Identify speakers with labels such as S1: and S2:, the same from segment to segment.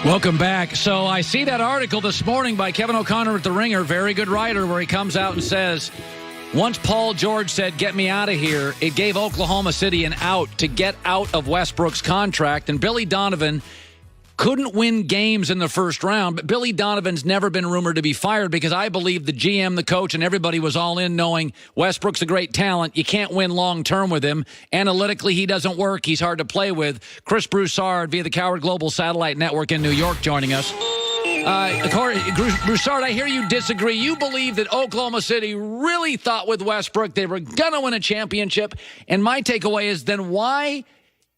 S1: Welcome back. So I see that article this morning by Kevin O'Connor at The Ringer, very good writer, where he comes out and says, once Paul George said, get me out of here, it gave Oklahoma City an out to get out of Westbrook's contract. And Billy Donovan couldn't win games in the first round, but Billy Donovan's never been rumored to be fired because I believe the GM, the coach, and everybody was all in knowing Westbrook's a great talent. You can't win long-term with him. Analytically, he doesn't work. He's hard to play with. Chris Broussard via the Coward Global Satellite Network in New York joining us. Broussard, I hear you disagree. You believe that Oklahoma City really thought with Westbrook they were going to win a championship. And my takeaway is then why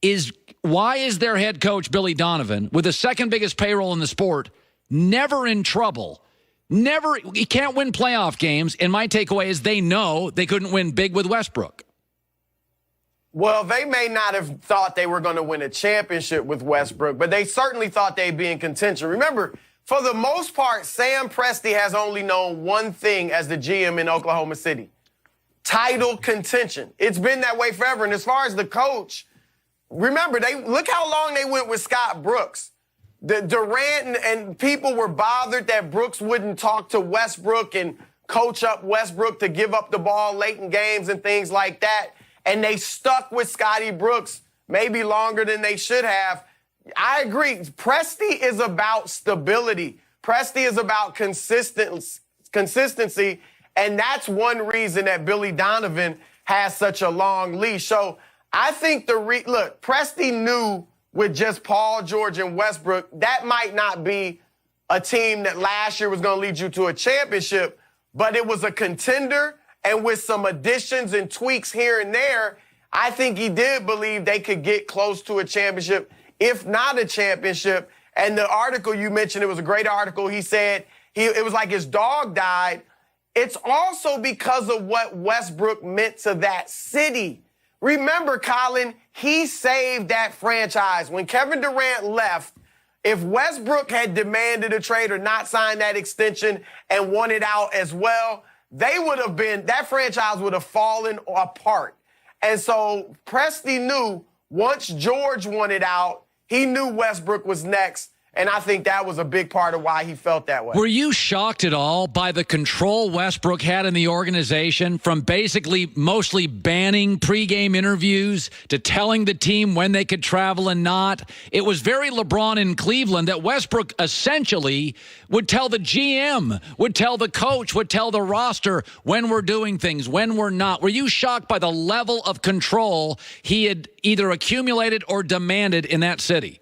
S1: is their head coach, Billy Donovan, with the second biggest payroll in the sport, never in trouble? He can't win playoff games. And my takeaway is they know they couldn't win big with Westbrook.
S2: Well, they may not have thought they were going to win a championship with Westbrook, but they certainly thought they'd be in contention. Remember, for the most part, Sam Presti has only known one thing as the GM in Oklahoma City: title contention. It's been that way forever. And as far as the coach, remember, look how long they went with Scott Brooks. Durant and people were bothered that Brooks wouldn't talk to Westbrook and coach up Westbrook to give up the ball late in games and things like that. And they stuck with Scotty Brooks maybe longer than they should have. I agree. Presti is about stability. Presti is about consistency. And that's one reason that Billy Donovan has such a long leash. So I think look, Presti knew with just Paul George and Westbrook, that might not be a team that last year was going to lead you to a championship, but it was a contender. And with some additions and tweaks here and there, I think he did believe they could get close to a championship, if not a championship. And the article you mentioned, it was a great article. He said it was like his dog died. It's also because of what Westbrook meant to that city. Remember, Colin, he saved that franchise. When Kevin Durant left, if Westbrook had demanded a trade or not signed that extension and wanted out as well, that franchise would have fallen apart. And so Presti knew once George wanted out, he knew Westbrook was next. And I think that was a big part of why he felt that way.
S1: Were you shocked at all by the control Westbrook had in the organization, from basically mostly banning pregame interviews to telling the team when they could travel and not? It was very LeBron in Cleveland that Westbrook essentially would tell the GM, would tell the coach, would tell the roster when we're doing things, when we're not. Were you shocked by the level of control he had either accumulated or demanded in that city?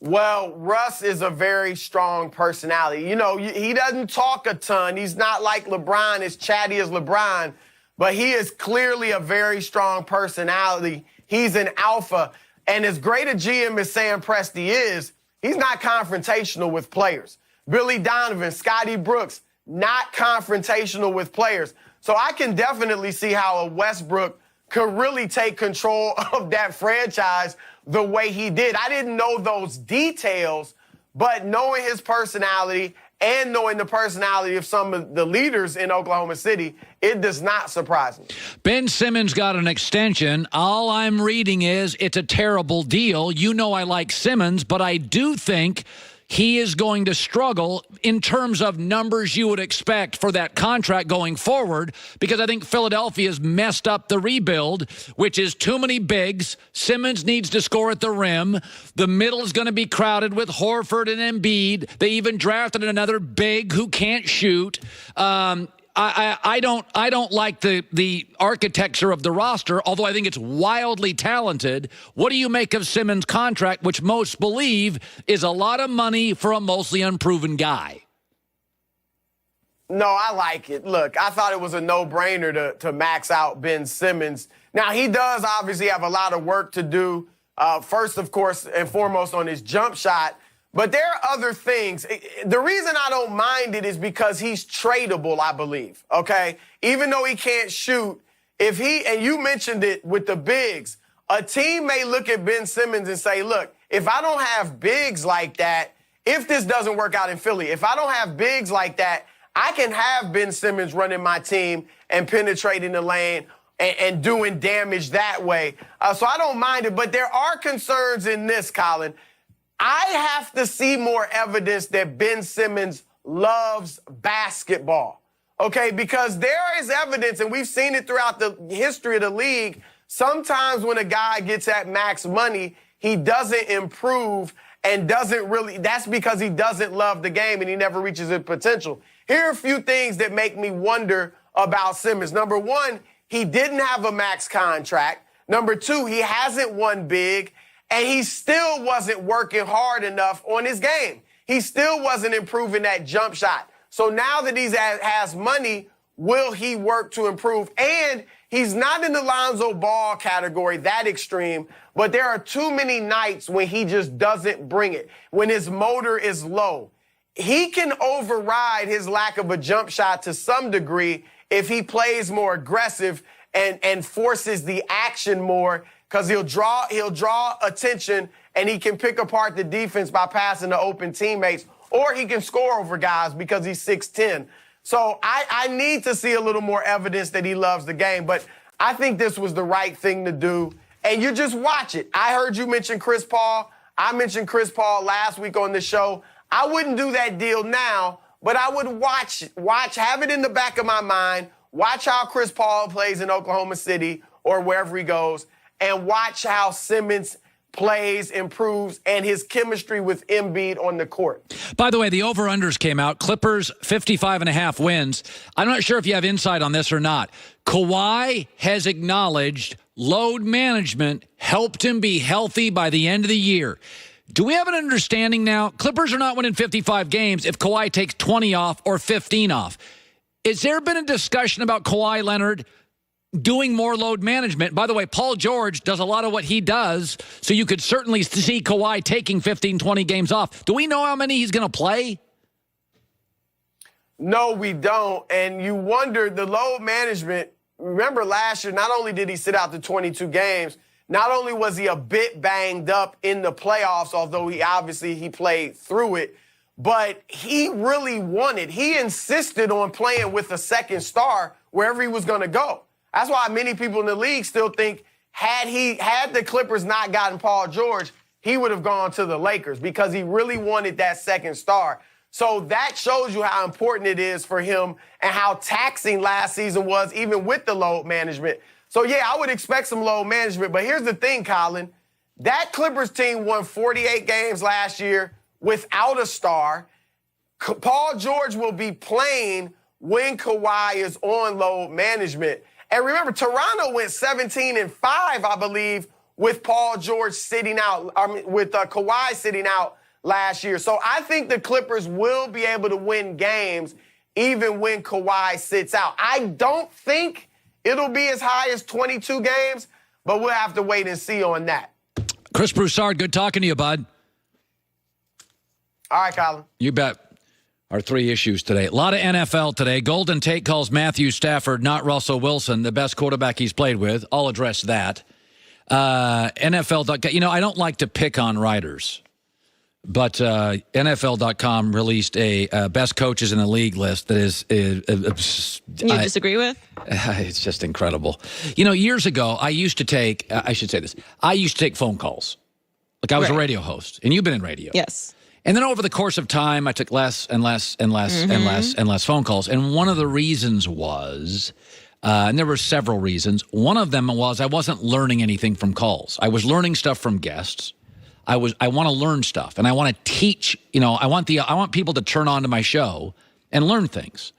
S2: Well, Russ is a very strong personality. You know, he doesn't talk a ton. He's not like LeBron, as chatty as LeBron, but he is clearly a very strong personality. He's an alpha. And as great a GM as Sam Presti is, he's not confrontational with players. Billy Donovan, Scotty Brooks, not confrontational with players. So I can definitely see how a Westbrook could really take control of that franchise the way he did. I didn't know those details, but knowing his personality and knowing the personality of some of the leaders in Oklahoma City, it does not surprise me.
S1: Ben Simmons got an extension. All I'm reading is it's a terrible deal. You know I like Simmons, but I do think he is going to struggle in terms of numbers you would expect for that contract going forward, because I think Philadelphia's messed up the rebuild, which is too many bigs. Simmons needs to score at the rim. The middle is going to be crowded with Horford and Embiid. They even drafted another big who can't shoot. I don't like the architecture of the roster, although I think it's wildly talented. What do you make of Simmons' contract, which most believe is a lot of money for a mostly unproven guy?
S2: No, I like it. Look, I thought it was a no-brainer to max out Ben Simmons. Now, he does obviously have a lot of work to do, first, of course, and foremost on his jump shot. But there are other things. The reason I don't mind it is because he's tradable, I believe, okay? Even though he can't shoot, and you mentioned it with the bigs, a team may look at Ben Simmons and say, look, if I don't have bigs like that, if this doesn't work out in Philly, if I don't have bigs like that, I can have Ben Simmons running my team and penetrating the lane and doing damage that way. So I don't mind it. But there are concerns in this, Colin. I have to see more evidence that Ben Simmons loves basketball, okay? Because there is evidence, and we've seen it throughout the history of the league, sometimes when a guy gets at max money, he doesn't improve and doesn't really, that's because he doesn't love the game and he never reaches his potential. Here are a few things that make me wonder about Simmons. Number one, he didn't have a max contract. Number two, he hasn't won big, and he still wasn't working hard enough on his game. He still wasn't improving that jump shot. So now that he has money, will he work to improve? And he's not in the Lonzo Ball category, that extreme, but there are too many nights when he just doesn't bring it, when his motor is low. He can override his lack of a jump shot to some degree if he plays more aggressive and forces the action more, because he'll draw attention and he can pick apart the defense by passing to open teammates, or he can score over guys because he's 6'10". So I need to see a little more evidence that he loves the game, but I think this was the right thing to do. And you just watch it. I heard you mention Chris Paul. I mentioned Chris Paul last week on the show. I wouldn't do that deal now, but I would watch, have it in the back of my mind, watch how Chris Paul plays in Oklahoma City or wherever he goes, and watch how Simmons plays, improves, and his chemistry with Embiid on the court.
S1: By the way, the over-unders came out. Clippers, 55.5 wins. I'm not sure if you have insight on this or not. Kawhi has acknowledged load management helped him be healthy by the end of the year. Do we have an understanding now? Clippers are not winning 55 games if Kawhi takes 20 off or 15 off. Has there been a discussion about Kawhi Leonard doing more load management? By the way, Paul George does a lot of what he does, so you could certainly see Kawhi taking 15, 20 games off. Do we know how many he's going to play?
S2: No, we don't. And you wonder, the load management, remember last year, not only did he sit out the 22 games, not only was he a bit banged up in the playoffs, although he played through it, but he really wanted, he insisted on playing with a second star wherever he was going to go. That's why many people in the league still think had the Clippers not gotten Paul George, he would have gone to the Lakers because he really wanted that second star. So that shows you how important it is for him and how taxing last season was, even with the load management. So, yeah, I would expect some load management. But here's the thing, Colin. That Clippers team won 48 games last year without a star. Paul George will be playing when Kawhi is on load management. And remember, Toronto went 17-5, I believe, with Paul George sitting out, with Kawhi sitting out last year. So I think the Clippers will be able to win games even when Kawhi sits out. I don't think it'll be as high as 22 games, but we'll have to wait and see on that.
S1: Chris Broussard, good talking to you, bud.
S2: All right, Colin.
S1: You bet. Our three issues today. A lot of NFL today. Golden Tate calls Matthew Stafford, not Russell Wilson, the best quarterback he's played with. I'll address that. NFL.com. You know, I don't like to pick on writers, but NFL.com released a best coaches in the league list that is you
S3: disagree with?
S1: It's just incredible. You know, years ago, I used to take, I should say this, I used to take phone calls. Like I was a radio host, and you've been in radio.
S3: Yes.
S1: And then over the course of time, I took less and less and less and less and less phone calls. And one of the reasons was, and there were several reasons. One of them was I wasn't learning anything from calls. I was learning stuff from guests. I want to learn stuff, and I want to teach. You know, I want people to turn on to my show and learn things.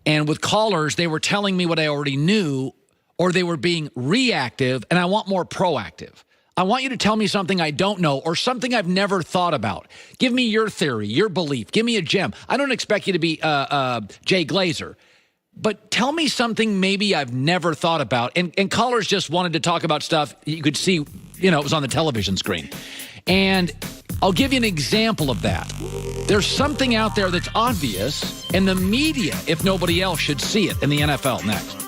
S1: And with callers, they were telling me what I already knew, or they were being reactive, and I want more proactive. I want you to tell me something I don't know or something I've never thought about. Give me your theory, your belief. Give me a gem. I don't expect you to be Jay Glazer, but tell me something maybe I've never thought about. And callers just wanted to talk about stuff you could see, you know, it was on the television screen. And I'll give you an example of that. There's something out there that's obvious, and the media, if nobody else, should see it in the NFL next.